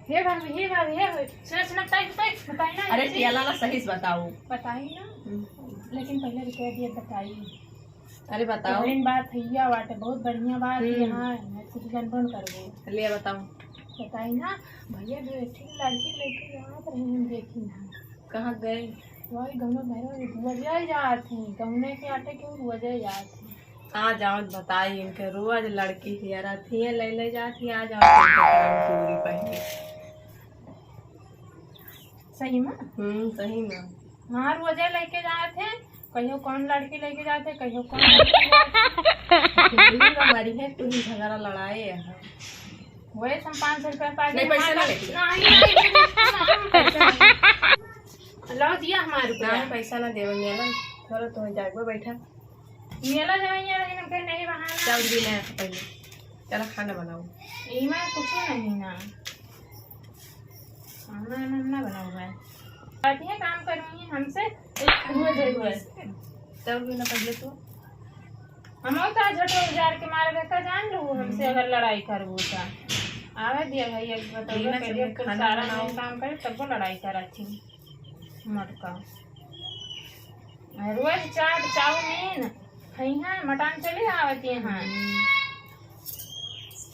हे भाभी हे भाभी हे सुना सुना बताई ना। अरे टियाला ना सही से बताओ। बताई ना लेकिन पहले रुपया दिए बताई। अरे बताओ। बात हैया बाटे बहुत बढ़िया बात यहाँ कुछ गनबन करबो ले बताओ। बताई ना भैया बेटी लड़की लेके जात रहे हम देखी ना। कहाँ गए? वही गौना भैरव वजह जात हैं गौने के आटे के वजह जात हैं। आ जाओ बताई इनके रोज लड़की थी यार थी ले जाती आ जाओ पूरी पहले। सही में सही में। हाँ रोजे लेके जाते हैं कहियो कौन लड़की लेके जाते कहियो कौन हमारी है तू ही झगड़ा लड़ाए है वही हम 500 रुपया पा नहीं पैसा ना लेके लो दिया हमारे रुपया पैसा ना देवे मेला थोड़ा तो जागो बैठा मेला जाएंगे लेकिन फिर नहीं बहाना चल भी ना पहले चलो खाना बनाओ। इमा कुछ नहीं ना खाना ना बनाओ मैं आती है काम करूँगी हमसे चल भी ना पहले तो हम तो झटो जार के मारे बेटा जान लो हमसे अगर लड़ाई करबो तो आवे दिया भाई एक बताइए पहले खाना बनाओ काम करे तब वो लड़ाई कराती मटका रोज चाट चाउमीन यहाँ मटन चले आवती यहाँ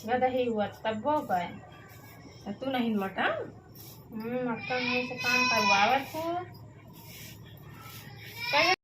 ज्यादा ही हुआ तब वो गए तू नहीं मटन मटन में से काम करवावत हूँ।